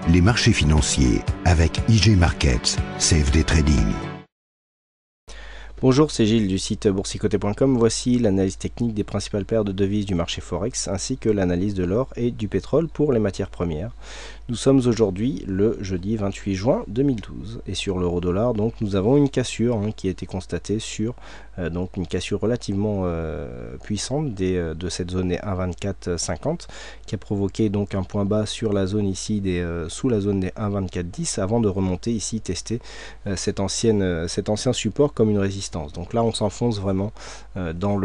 les marchés financiers avec IG Markets, CFD Trading. Bonjour, c'est Gilles du site boursicoté.com. Voici l'analyse technique des principales paires de devises du marché Forex ainsi que l'analyse de l'or et du pétrole pour les matières premières. Nous sommes aujourd'hui le jeudi 28 juin 2012 et sur l'euro-dollar, donc nous avons une cassure qui a été constatée sur donc une cassure relativement puissante de cette zone des 1,2450 qui a provoqué donc un point bas sur la zone ici sous la zone des 1,2410 avant de remonter ici tester cet ancien support comme une résistance. Donc là on s'enfonce vraiment dans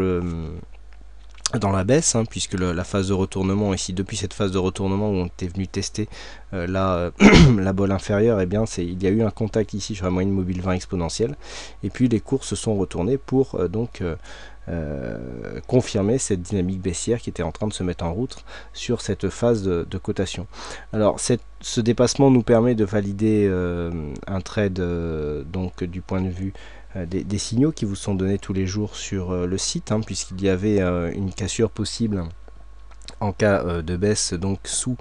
la baisse, puisque la phase de retournement ici, depuis cette phase de retournement où on était venu tester la bolle inférieure, et bien il y a eu un contact ici sur la moyenne mobile 20 exponentielle, et puis les cours se sont retournés pour confirmer cette dynamique baissière qui était en train de se mettre en route sur cette phase de cotation. Alors ce dépassement nous permet de valider un trade donc du point de vue des signaux qui vous sont donnés tous les jours sur le site, puisqu'il y avait une cassure possible en cas de baisse donc sous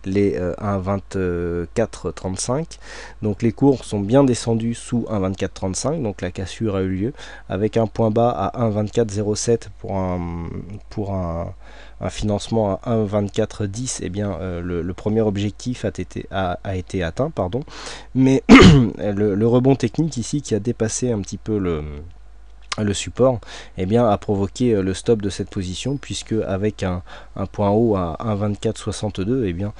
les 1,2435. Donc les cours sont bien descendus sous 1,2435, donc la cassure a eu lieu avec un point bas à 1,2407 pour un financement à 1,2410. Et bien le premier objectif a été atteint, mais le rebond technique ici qui a dépassé un petit peu le support, a provoqué le stop de cette position, puisque avec un point haut à 1,2462,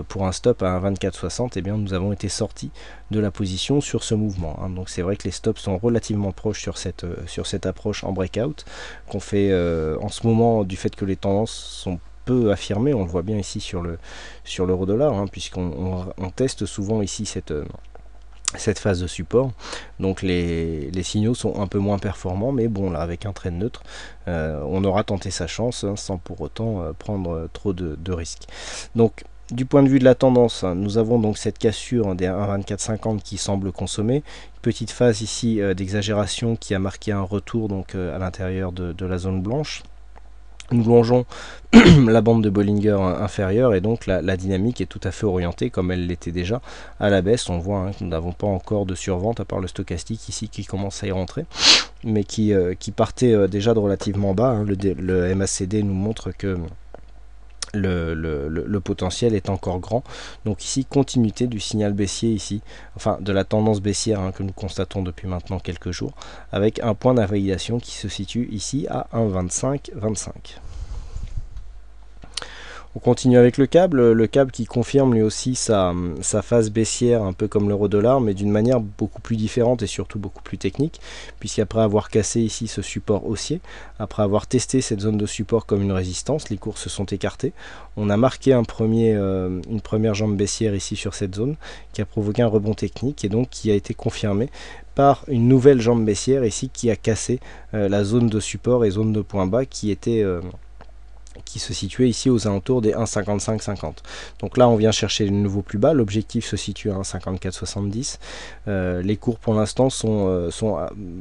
pour un stop à 1,2460, nous avons été sortis de la position sur ce mouvement. Donc c'est vrai que les stops sont relativement proches sur cette approche en breakout qu'on fait en ce moment, du fait que les tendances sont peu affirmées. On le voit bien ici sur l'euro-dollar, puisqu'on teste souvent ici cette phase de support, donc les signaux sont un peu moins performants, mais bon, là avec un trade neutre on aura tenté sa chance sans pour autant prendre trop de risques. Donc du point de vue de la tendance, nous avons donc cette cassure des 1,2450 qui semble consommer, petite phase ici d'exagération qui a marqué un retour donc à l'intérieur de la zone blanche. Nous longeons la bande de Bollinger inférieure, et donc la dynamique est tout à fait orientée, comme elle l'était déjà, à la baisse. On voit que nous n'avons pas encore de survente, à part le stochastique ici qui commence à y rentrer, mais qui partait déjà de relativement bas. Le MACD nous montre que le potentiel est encore grand. Donc ici, continuité du signal baissier ici, enfin de la tendance baissière que nous constatons depuis maintenant quelques jours, avec un point d'invalidation qui se situe ici à 1,2525. On continue avec le câble qui confirme lui aussi sa phase baissière, un peu comme l'euro-dollar, mais d'une manière beaucoup plus différente et surtout beaucoup plus technique, puisqu'après avoir cassé ici ce support haussier, après avoir testé cette zone de support comme une résistance, les cours se sont écartés. On a marqué une première jambe baissière ici sur cette zone, qui a provoqué un rebond technique et donc qui a été confirmé par une nouvelle jambe baissière ici qui a cassé la zone de support et zone de point bas qui se situait ici aux alentours des 1,5550. Donc là on vient chercher le nouveau plus bas, l'objectif se situe à 1,5470. Les cours pour l'instant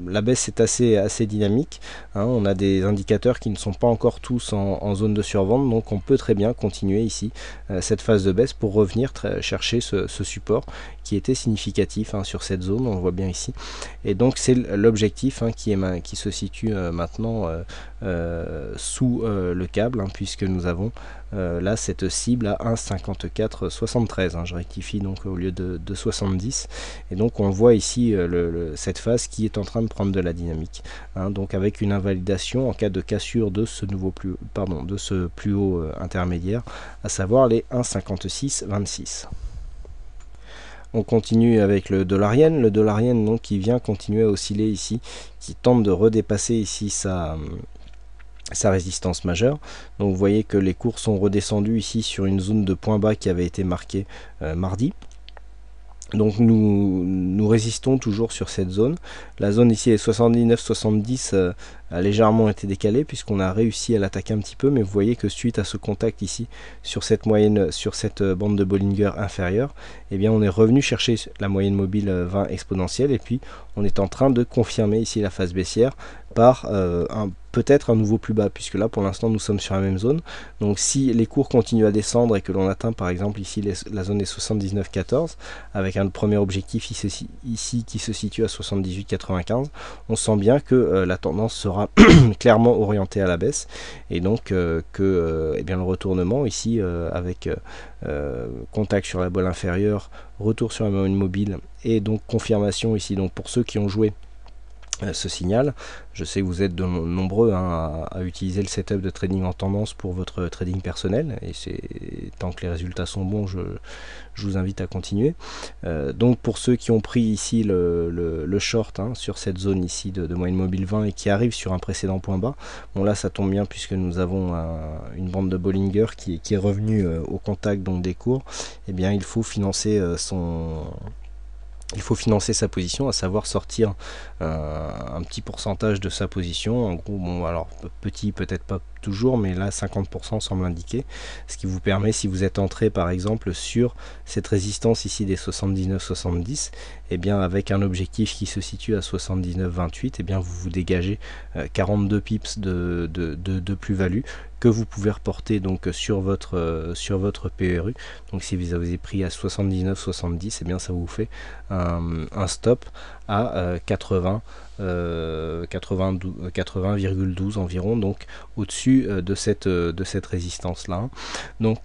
la baisse est assez dynamique, on a des indicateurs qui ne sont pas encore tous en zone de survente, donc on peut très bien continuer ici cette phase de baisse pour revenir chercher ce support qui était significatif sur cette zone, on le voit bien ici, et donc c'est l'objectif qui se situe maintenant sous le câble, puisque nous avons là cette cible à 1,5473, je rectifie donc au lieu de 70, et donc on voit ici cette phase qui est en train de prendre de la dynamique, donc avec une invalidation en cas de cassure de ce plus haut intermédiaire, à savoir les 1,5626. On continue avec le dollar-yen. Le dollar-yen donc qui vient continuer à osciller ici, qui tente de redépasser ici sa résistance majeure. Donc vous voyez que les cours sont redescendus ici sur une zone de point bas qui avait été marquée mardi. Donc nous résistons toujours sur cette zone. La zone ici est 79,70, a légèrement été décalée puisqu'on a réussi à l'attaquer un petit peu, mais vous voyez que suite à ce contact ici sur cette bande de Bollinger inférieure, on est revenu chercher la moyenne mobile 20 exponentielle, et puis on est en train de confirmer ici la phase baissière par un peut-être un nouveau plus bas, puisque là pour l'instant nous sommes sur la même zone. Donc si les cours continuent à descendre et que l'on atteint par exemple ici la zone des 79,14 avec un premier objectif ici qui se situe à 78,95, on sent bien que la tendance sera clairement orientée à la baisse, et donc eh bien, le retournement ici avec contact sur la boîte inférieure, retour sur la moyenne mobile et donc confirmation ici. Donc pour ceux qui ont joué ce signal, je sais que vous êtes nombreux à utiliser le setup de trading en tendance pour votre trading personnel, et c'est tant que les résultats sont bons, je vous invite à continuer. Donc pour ceux qui ont pris ici le short sur cette zone ici de moyenne mobile 20 et qui arrive sur un précédent point bas, bon là ça tombe bien puisque nous avons une bande de Bollinger qui est revenue au contact donc des cours. Et bien il faut financer sa position, à savoir sortir un petit pourcentage de sa position. En gros, bon, alors petit peut-être pas toujours, mais là 50% semble indiquer, ce qui vous permet, si vous êtes entré par exemple sur cette résistance ici des 79,70, et bien avec un objectif qui se situe à 79,28, et bien vous vous dégagez 42 pips de plus-value que vous pouvez reporter donc sur votre PERU. Donc si vous avez pris à 79,70, et bien ça vous fait un stop à 80,12 environ, donc au-dessus de cette résistance là. Donc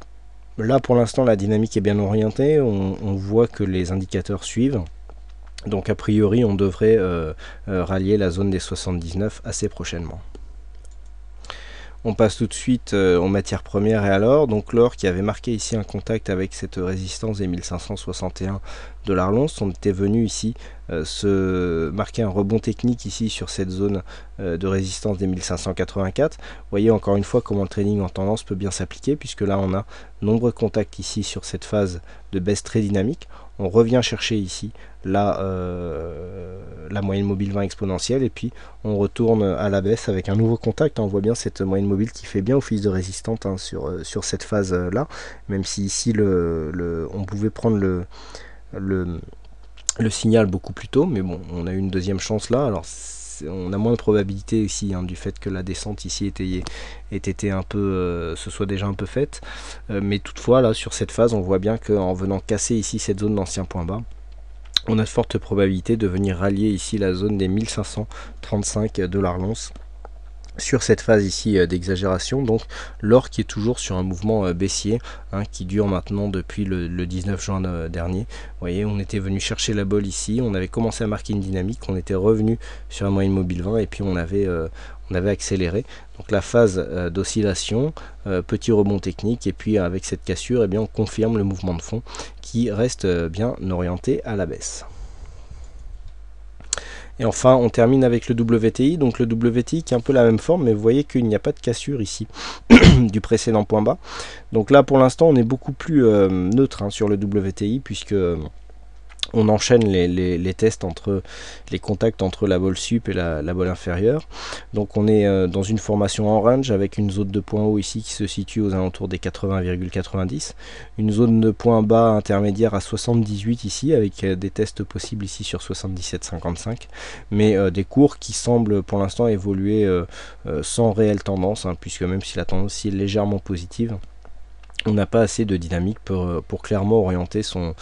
là pour l'instant la dynamique est bien orientée, on voit que les indicateurs suivent. Donc a priori on devrait rallier la zone des 79 assez prochainement. On passe tout de suite aux matières premières et à l'or. Donc l'or qui avait marqué ici un contact avec cette résistance des 1561 $ l'once. On était venu ici se marquer un rebond technique ici sur cette zone de résistance des 1584. Vous voyez encore une fois comment le trading en tendance peut bien s'appliquer, puisque là on a nombreux contacts ici sur cette phase de baisse très dynamique. On revient chercher ici la moyenne mobile 20 exponentielle, et puis on retourne à la baisse avec un nouveau contact. On voit bien cette moyenne mobile qui fait bien office de résistante sur cette phase là, même si ici on pouvait prendre le signal beaucoup plus tôt, mais bon, on a eu une deuxième chance là. Alors on a moins de probabilité ici du fait que la descente ici ait été un peu se soit déjà un peu faite, mais toutefois là sur cette phase on voit bien qu'en venant casser ici cette zone d'ancien point bas, on a de fortes probabilités de venir rallier ici la zone des 1535 $ l'once sur cette phase ici d'exagération. Donc l'or qui est toujours sur un mouvement baissier qui dure maintenant depuis le 19 juin dernier. Vous voyez, on était venu chercher la bolle ici, on avait commencé à marquer une dynamique, on était revenu sur la moyenne mobile 20 et puis on avait accéléré. Donc la phase d'oscillation, petit rebond technique, et puis avec cette cassure, eh bien, on confirme le mouvement de fond qui reste bien orienté à la baisse. Et enfin on termine avec le WTI. Donc le WTI qui est un peu la même forme, mais vous voyez qu'il n'y a pas de cassure ici du précédent point bas. Donc là pour l'instant on est beaucoup plus neutre sur le WTI, puisque on enchaîne les tests entre les contacts entre la bolle sup et la bolle inférieure. Donc on est dans une formation en range avec une zone de point haut ici qui se situe aux alentours des 80,90, une zone de point bas intermédiaire à 78 ici, avec des tests possibles ici sur 77,55, mais des cours qui semblent pour l'instant évoluer sans réelle tendance, puisque même si la tendance est légèrement positive, on n'a pas assez de dynamique pour clairement orienter son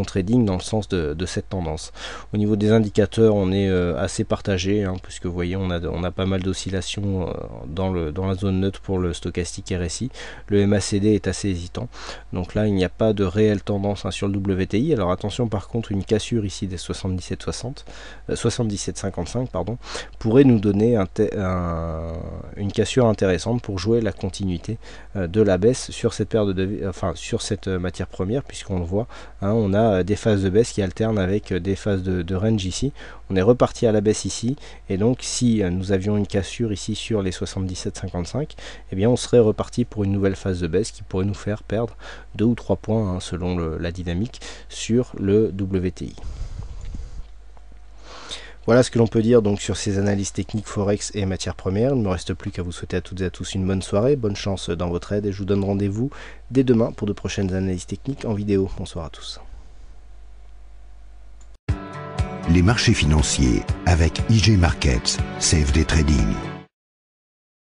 trading dans le sens de cette tendance. Au niveau des indicateurs, on est assez partagé, puisque vous voyez on a pas mal d'oscillations dans la zone neutre pour le stochastique RSI. Le MACD est assez hésitant, donc là il n'y a pas de réelle tendance sur le WTI. Alors attention, par contre une cassure ici des 77,55 pardon, pourrait nous donner une cassure intéressante pour jouer la continuité de la baisse sur cette paire sur cette matière première, puisqu'on le voit, on a des phases de baisse qui alternent avec des phases de range ici. On est reparti à la baisse ici, et donc si nous avions une cassure ici sur les 77,55, eh bien on serait reparti pour une nouvelle phase de baisse qui pourrait nous faire perdre 2 ou 3 points selon la dynamique sur le WTI. Voilà ce que l'on peut dire donc sur ces analyses techniques Forex et matières premières. Il ne me reste plus qu'à vous souhaiter à toutes et à tous une bonne soirée, bonne chance dans votre aide, et je vous donne rendez-vous dès demain pour de prochaines analyses techniques en vidéo. Bonsoir à tous. Les marchés financiers avec IJ Markets, CFD Trading.